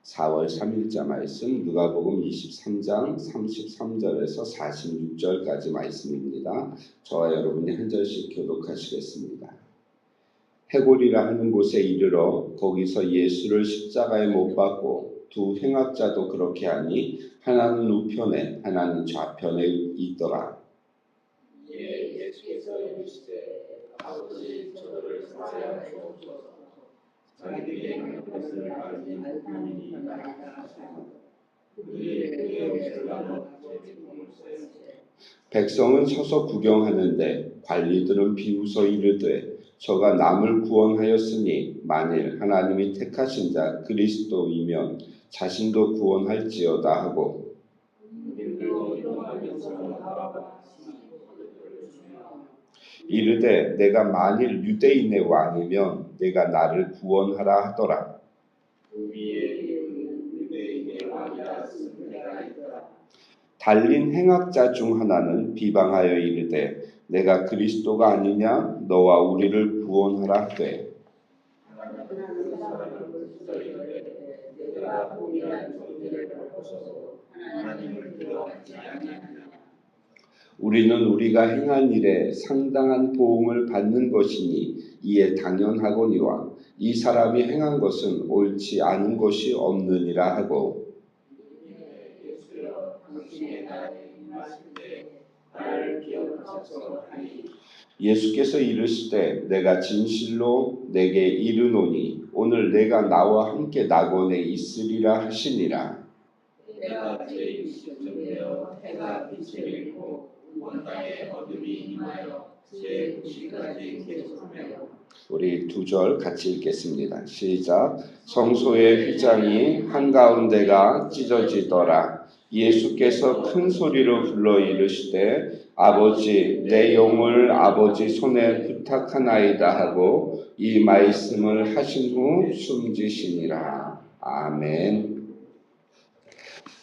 4월 3일자 말씀 누가복음 23장 33절에서 46절까지 말씀입니다. 저와 여러분이 한 절씩 교독하시겠습니다. 해골이라 하는 곳에 이르러 거기서 예수를 십자가에 못 박고 두 행악자도 그렇게 하니 하나는 우편에 하나는 좌편에 있더라. 예수께서 이르시되 아버지 저들을 사하옵소서. 자기들이 행한 것을 알지 못하니이다. 그들이 그의 옷을 나눠 제비통을 쇠세. 백성은 서서 구경하는데 관리들은 비웃어 이르되 저가 남을 구원하였으니 만일 하나님이 택하신 자 그리스도이면 자신도 구원할지어다 하고 이르되 내가 만일 유대인의 왕이면 내가 나를 구원하라 하더라. 달린 행악자 중 하나는 비방하여 이르되 내가 그리스도가 아니냐 너와 우리를 구원하라 하되 우리는 우리가 행한 일에 상당한 보응을 받는 것이니 이에 당연하거니와 이 사람이 행한 것은 옳지 않은 것이 없느니라 하고 예수께서 이르시되 내가 진실로 내게 이르노니 오늘 내가 나와 함께 낙원에 있으리라 하시니라. 내가 제60쯤 되어 해가 빛을 잃고 온 땅에 어둠이 임하여 제90까지 계속하며 우리 두 절 같이 읽겠습니다. 시작. 성소의 휘장이 한가운데가 찢어지더라. 예수께서 큰 소리로 불러 이르시되 아버지 내 영을 아버지 손에 부탁하나이다 하고 이 말씀을 하신 후 숨지시니라. 아멘.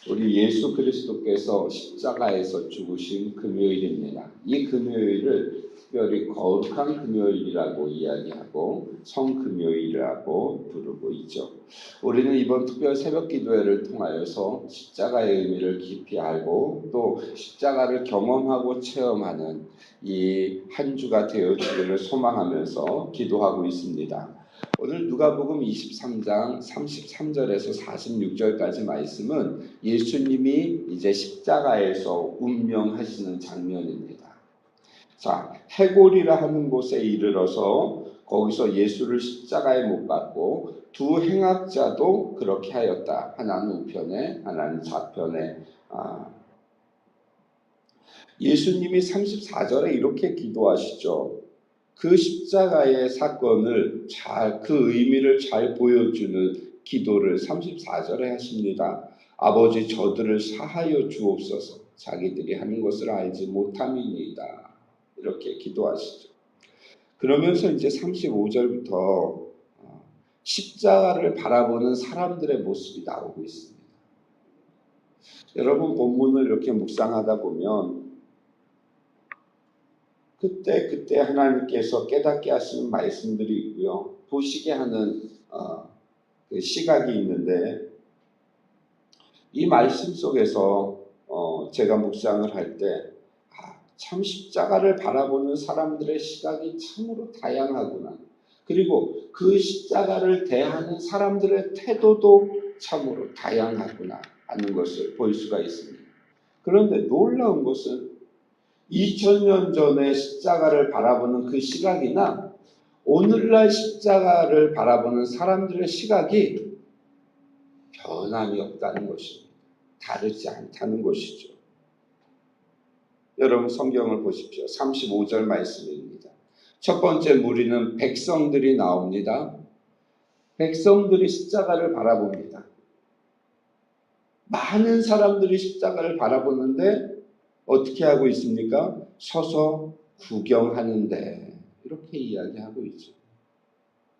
우리 예수 그리스도께서 십자가에서 죽으신 금요일입니다. 이 금요일을 특별히 거룩한 금요일이라고 이야기하고 성금요일이라고 부르고 있죠. 우리는 이번 특별 새벽 기도회를 통하여서 십자가의 의미를 깊이 알고 또 십자가를 경험하고 체험하는 이 한 주가 되어지기를 소망하면서 기도하고 있습니다. 오늘 누가복음 23장 33절에서 46절까지 말씀은 예수님이 이제 십자가에서 운명하시는 장면입니다. 자, 해골이라 하는 곳에 이르러서 거기서 예수를 십자가에 못 박고 두 행악자도 그렇게 하였다. 하나는 우편에 하나는 좌편에. 예수님이 34절에 이렇게 기도하시죠. 그 십자가의 사건을 그 의미를 잘 보여주는 기도를 34절에 하십니다. 아버지 저들을 사하여 주옵소서. 자기들이 하는 것을 알지 못함이니이다. 이렇게 기도하시죠. 그러면서 이제 35절부터 십자가를 바라보는 사람들의 모습이 나오고 있습니다. 여러분 본문을 이렇게 묵상하다 보면 그때 하나님께서 깨닫게 하시는 말씀들이 있고요. 보시게 하는 그 시각이 있는데 이 말씀 속에서 제가 묵상을 할 때 참 십자가를 바라보는 사람들의 시각이 참으로 다양하구나. 그리고 그 십자가를 대하는 사람들의 태도도 참으로 다양하구나 하는 것을 볼 수가 있습니다. 그런데 놀라운 것은 2000년 전에 십자가를 바라보는 그 시각이나 오늘날 십자가를 바라보는 사람들의 시각이 변함이 없다는 것입니다. 다르지 않다는 것이죠. 여러분 성경을 보십시오. 35절 말씀입니다. 첫 번째 무리는 백성들이 나옵니다. 백성들이 십자가를 바라봅니다. 많은 사람들이 십자가를 바라보는데 어떻게 하고 있습니까? 서서 구경하는데 이렇게 이야기하고 있죠.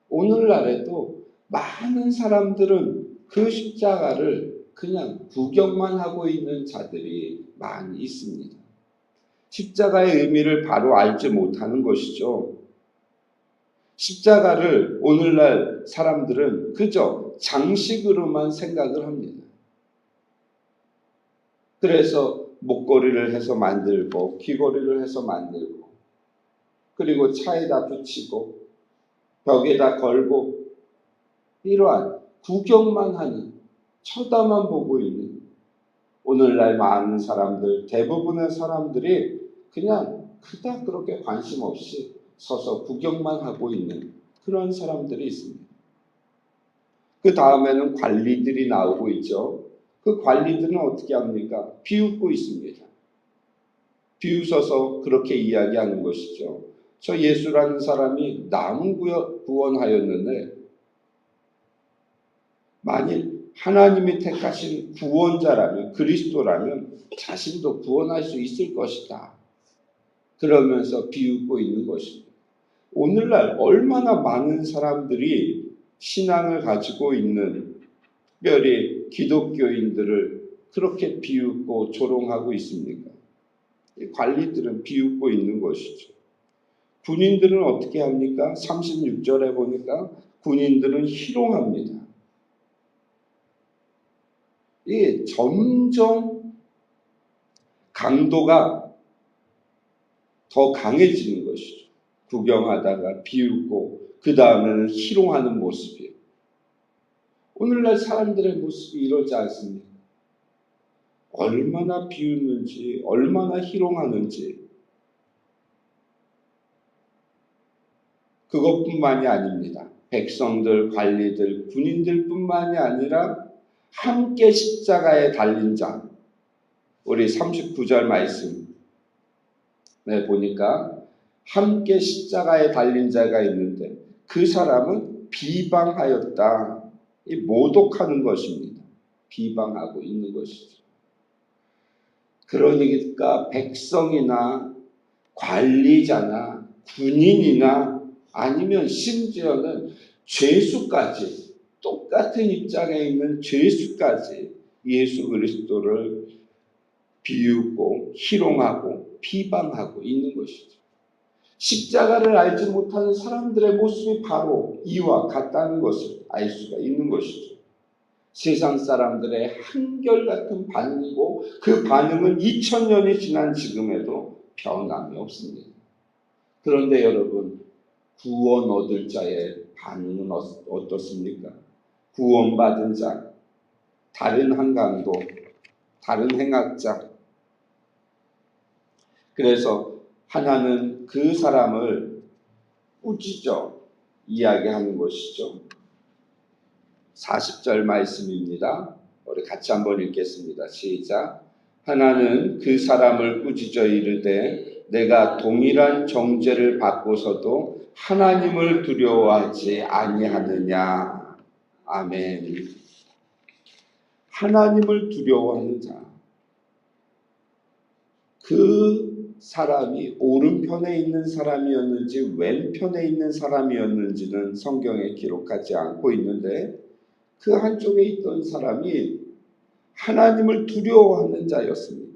오늘날에도 많은 사람들은 그 십자가를 그냥 구경만 하고 있는 자들이 많이 있습니다. 십자가의 의미를 바로 알지 못하는 것이죠. 십자가를 오늘날 사람들은 그저 장식으로만 생각을 합니다. 그래서 목걸이를 해서 만들고 귀걸이를 해서 만들고 그리고 차에다 붙이고 벽에다 걸고 이러한 구경만 하는 쳐다만 보고 있는 오늘날 많은 사람들 대부분의 사람들이 그냥 그닥 그렇게 관심 없이 서서 구경만 하고 있는 그런 사람들이 있습니다. 그 다음에는 관리들이 나오고 있죠. 그 관리들은 어떻게 합니까? 비웃고 있습니다. 비웃어서 그렇게 이야기하는 것이죠. 저 예수라는 사람이 남은 구원하였는데 만일 하나님이 택하신 구원자라면 그리스도라면 자신도 구원할 수 있을 것이다. 그러면서 비웃고 있는 것입니다. 오늘날 얼마나 많은 사람들이 신앙을 가지고 있는 특별히 기독교인들을 그렇게 비웃고 조롱하고 있습니까? 관리들은 비웃고 있는 것이죠. 군인들은 어떻게 합니까? 36절에 보니까 군인들은 희롱합니다. 이게 점점 강도가 더 강해지는 것이죠. 구경하다가 비웃고 그 다음에는 희롱하는 모습이에요. 오늘날 사람들의 모습이 이러지 않습니까? 얼마나 비웃는지 얼마나 희롱하는지 그것뿐만이 아닙니다. 백성들, 관리들, 군인들뿐만이 아니라 함께 십자가에 달린 자 우리 39절 말씀에 보니까 함께 십자가에 달린 자가 있는데 그 사람은 비방하였다. 이 모독하는 것입니다. 비방하고 있는 것이죠. 그러니까 백성이나 관리자나 군인이나 아니면 심지어는 죄수까지 똑같은 입장에 있는 죄수까지 예수 그리스도를 비웃고 희롱하고 비방하고 있는 것이죠. 십자가를 알지 못하는 사람들의 모습이 바로 이와 같다는 것을 알 수가 있는 것이죠. 세상 사람들의 한결같은 반응이고 그 반응은 2000년이 지난 지금에도 변함이 없습니다. 그런데 여러분 구원 얻을 자의 반응은 어떻습니까? 구원받은 자, 다른 한강도, 다른 행악자. 그래서 하나는 그 사람을 꾸짖어 이야기하는 것이죠. 40절 말씀입니다. 우리 같이 한번 읽겠습니다. 시작. 하나는 그 사람을 꾸짖어 이르되 내가 동일한 정죄를 받고서도 하나님을 두려워하지 아니하느냐. 아멘. 하나님을 두려워하는 자. 그 사람이 오른편에 있는 사람이었는지 왼편에 있는 사람이었는지는 성경에 기록하지 않고 있는데 그 한쪽에 있던 사람이 하나님을 두려워하는 자였습니다.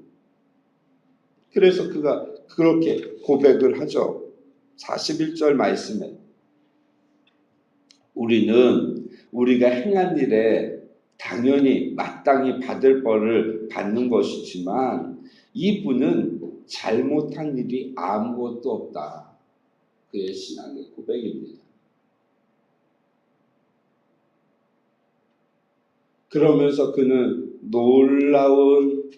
그래서 그가 그렇게 고백을 하죠. 41절 말씀에 우리는 우리가 행한 일에 당연히 마땅히 받을 벌을 받는 것이지만 이분은 잘못한 일이 아무것도 없다. 그의 신앙의 고백입니다. 그러면서 그는 놀라운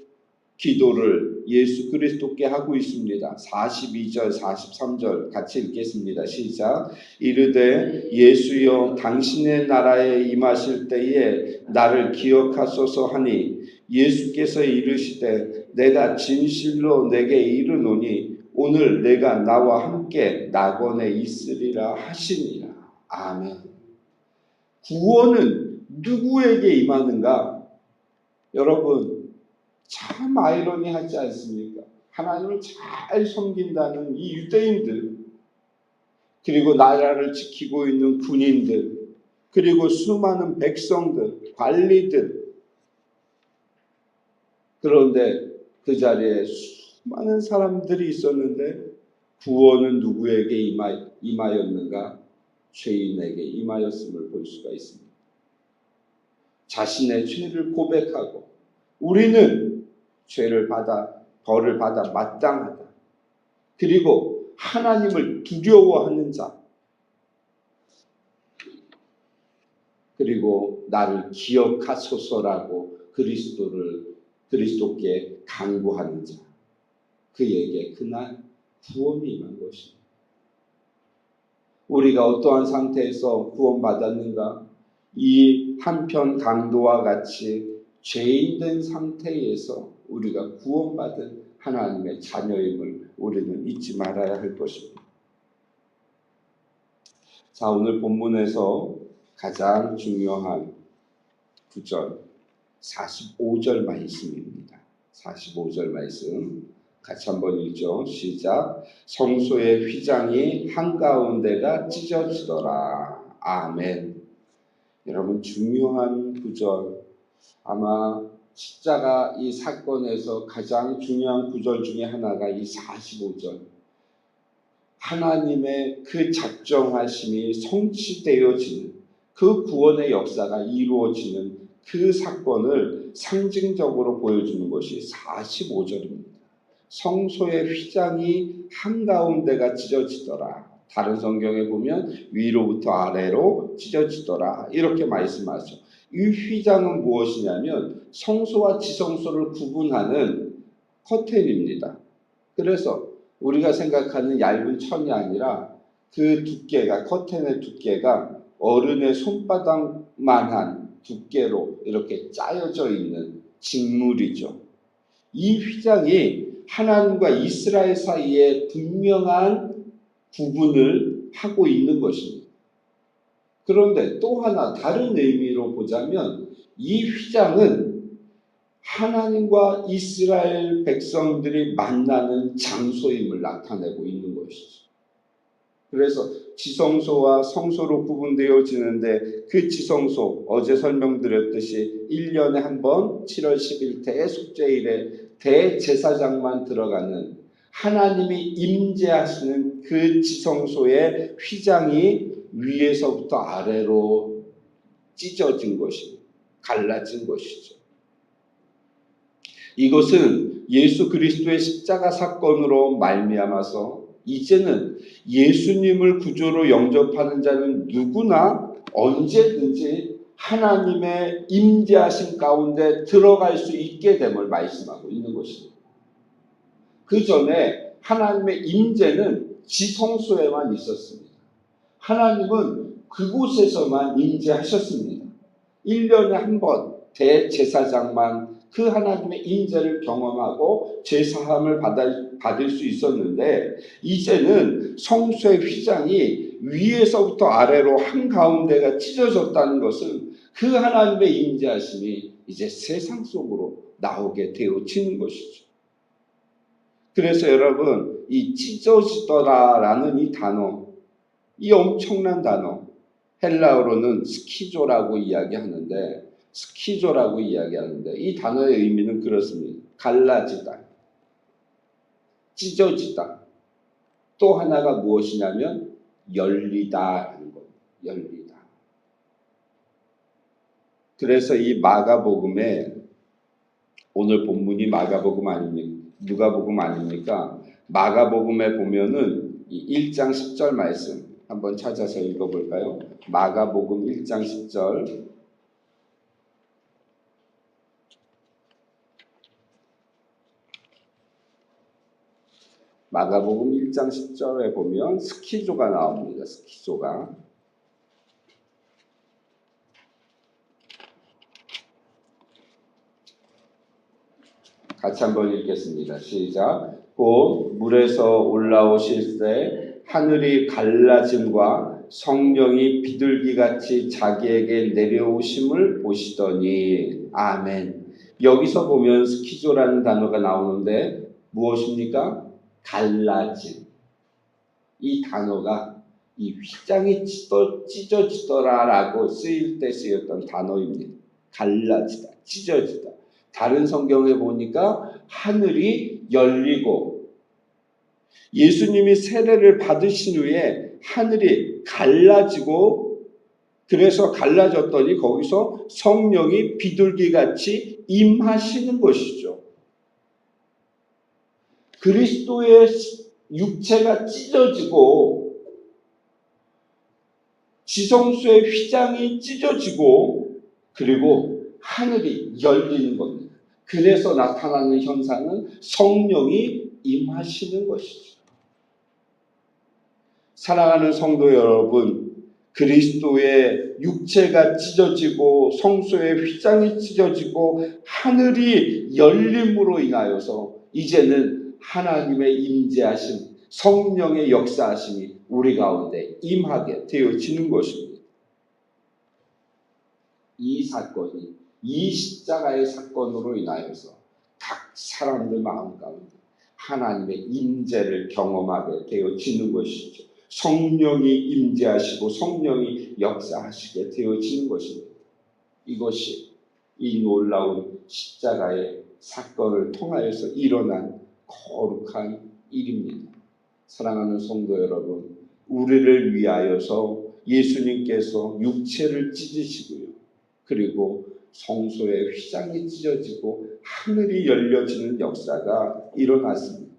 기도를 예수 그리스도께 하고 있습니다. 42절, 43절 같이 읽겠습니다. 시작. 이르되 예수여 당신의 나라에 임하실 때에 나를 기억하소서 하니 예수께서 이르시되 내가 진실로 내게 이르노니 오늘 내가 나와 함께 낙원에 있으리라 하시니라. 아멘. 구원은 누구에게 임하는가? 여러분 참 아이러니하지 않습니까? 하나님을 잘 섬긴다는 이 유대인들 그리고 나라를 지키고 있는 군인들 그리고 수많은 백성들 관리들 그런데 그 자리에 수많은 사람들이 있었는데 구원은 누구에게 임하였는가? 죄인에게 임하였음을 볼 수가 있습니다. 자신의 죄를 고백하고 우리는 벌을 받아 마땅하다. 그리고 하나님을 두려워하는 자, 그리고 나를 기억하소서라고 그리스도께 간구하는 자, 그에게 그날 구원이 임한 것입니다. 우리가 어떠한 상태에서 구원받았는가? 이 한편 강도와 같이 죄인된 상태에서 우리가 구원받은 하나님의 자녀임을 우리는 잊지 말아야 할 것입니다. 자, 오늘 본문에서 가장 중요한 구절 45절 말씀입니다. 45절 말씀 같이 한번 읽죠. 시작. 성소의 휘장이 한가운데가 찢어지더라. 아멘. 여러분, 중요한 구절, 아마 십자가 이 사건에서 가장 중요한 구절 중에 하나가 이 45절. 하나님의 그 작정하심이 성취되어지는 그 구원의 역사가 이루어지는 그 사건을 상징적으로 보여주는 것이 45절입니다. 성소의 휘장이 한가운데가 찢어지더라. 다른 성경에 보면 위로부터 아래로 찢어지더라. 이렇게 말씀하죠. 이 휘장은 무엇이냐면 성소와 지성소를 구분하는 커튼입니다. 그래서 우리가 생각하는 얇은 천이 아니라 그 두께가, 커튼의 두께가 어른의 손바닥만한 두께로 이렇게 짜여져 있는 직물이죠. 이 휘장이 하나님과 이스라엘 사이에 분명한 구분을 하고 있는 것입니다. 그런데 또 하나 다른 의미로 보자면 이 휘장은 하나님과 이스라엘 백성들이 만나는 장소임을 나타내고 있는 것이죠. 그래서 지성소와 성소로 구분되어지는데 그 지성소, 어제 설명드렸듯이 1년에 한 번 7월 10일 대속죄일에 대제사장만 들어가는 하나님이 임재하시는 그 지성소의 휘장이 위에서부터 아래로 찢어진 것입니다. 갈라진 것이죠. 이것은 예수 그리스도의 십자가 사건으로 말미암아서 이제는 예수님을 구주로 영접하는 자는 누구나 언제든지 하나님의 임재하심 가운데 들어갈 수 있게 됨을 말씀하고 있는 것입니다. 그 전에 하나님의 임재는 지성소에만 있었습니다. 하나님은 그곳에서만 임재하셨습니다. 1년에 한 번 대제사장만 그 하나님의 임재를 경험하고 제사함을 받을 수 있었는데 이제는 성소의 휘장이 위에서부터 아래로 한가운데가 찢어졌다는 것은 그 하나님의 임재하심이 이제 세상 속으로 나오게 되어지는 것이죠. 그래서 여러분, 이 찢어지더라라는 이 단어, 이 엄청난 단어, 헬라어로는 스키조라고 이야기하는데 이 단어의 의미는 그렇습니다. 갈라지다, 찢어지다. 또 하나가 무엇이냐면 열리다라는 겁니다. 열리다. 그래서 이 마가복음에 오늘 본문이 마가복음 아닙니까? 누가복음 아닙니까? 마가복음에 보면은 이 1장 10절 말씀 한번 찾아서 읽어볼까요? 마가복음 1장 10절. 마가복음 1장 10절에 보면 스키조가 나옵니다. 스키조가. 같이 한번 읽겠습니다. 시작. 곧 물에서 올라오실 때 하늘이 갈라짐과 성령이 비둘기같이 자기에게 내려오심을 보시더니. 아멘. 여기서 보면 스키조라는 단어가 나오는데 무엇입니까? 갈라짐. 이 단어가 이 휘장이 찢어지더라라고 쓰일 때 쓰였던 단어입니다. 갈라지다, 찢어지다. 다른 성경에 보니까 하늘이 열리고 예수님이 세례를 받으신 후에 하늘이 갈라지고 그래서 갈라졌더니 거기서 성령이 비둘기같이 임하시는 것이죠. 그리스도의 육체가 찢어지고 지성소의 휘장이 찢어지고 그리고 하늘이 열리는 겁니다. 그래서 나타나는 현상은 성령이 임하시는 것이죠. 사랑하는 성도 여러분, 그리스도의 육체가 찢어지고 성소의 휘장이 찢어지고 하늘이 열림으로 인하여서 이제는 하나님의 임재하심, 성령의 역사하심이 우리 가운데 임하게 되어지는 것입니다. 이 사건이 이 십자가의 사건으로 인하여서 각 사람들 마음 가운데 하나님의 임재를 경험하게 되어지는 것이죠. 성령이 임재하시고 성령이 역사하시게 되어지는 것입니다. 이것이 이 놀라운 십자가의 사건을 통하여서 일어난 거룩한 일입니다. 사랑하는 성도 여러분, 우리를 위하여서 예수님께서 육체를 찢으시고요. 그리고 성소의 휘장이 찢어지고 하늘이 열려지는 역사가 일어났습니다.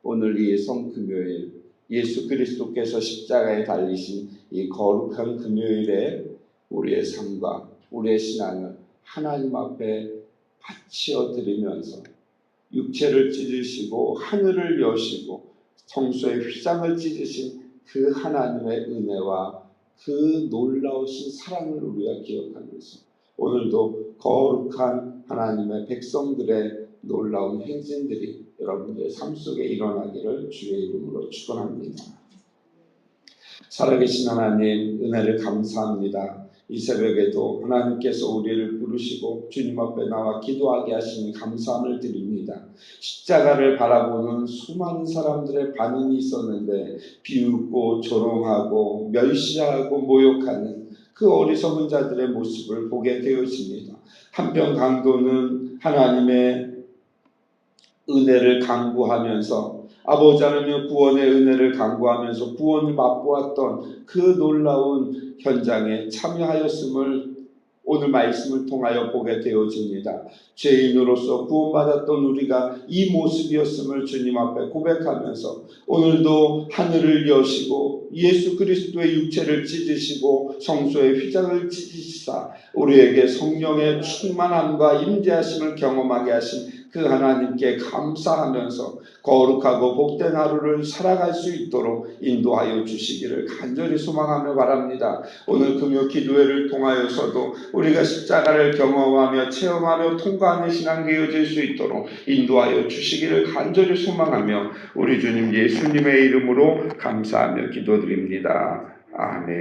오늘 이 성금요일 예수 그리스도께서 십자가에 달리신 이 거룩한 금요일에 우리의 삶과 우리의 신앙을 하나님 앞에 바치어 드리면서 육체를 찢으시고 하늘을 여시고 성소의 휘장을 찢으신 그 하나님의 은혜와 그 놀라우신 사랑을 우리가 기억하면서 오늘도 거룩한 하나님의 백성들의 놀라운 행진들이 여러분들의 삶 속에 일어나기를 주의 이름으로 축원합니다. 살아계신 하나님, 은혜를 감사합니다. 이 새벽에도 하나님께서 우리를 부르시고 주님 앞에 나와 기도하게 하시니 감사함을 드립니다. 십자가를 바라보는 수많은 사람들의 반응이 있었는데 비웃고 조롱하고 멸시하고 모욕하는 그 어리석은 자들의 모습을 보게 되어집니다. 한편 강도는 하나님의 은혜를 강구하면서 아버지 하나님의 구원의 은혜를 강구하면서 구원을 맛보았던 그 놀라운 현장에 참여하였음을 오늘 말씀을 통하여 보게 되어집니다. 죄인으로서 구원받았던 우리가 이 모습이었음을 주님 앞에 고백하면서 오늘도 하늘을 여시고 예수 그리스도의 육체를 찢으시고 성소의 휘장을 찢으시사 우리에게 성령의 충만함과 임재하심을 경험하게 하신 그 하나님께 감사하면서 거룩하고 복된 하루를 살아갈 수 있도록 인도하여 주시기를 간절히 소망하며 바랍니다. 오늘 금요 기도회를 통하여서도 우리가 십자가를 경험하며 체험하며 통과하는 신앙 되어질 수 있도록 인도하여 주시기를 간절히 소망하며 우리 주님 예수님의 이름으로 감사하며 기도드립니다. 아멘.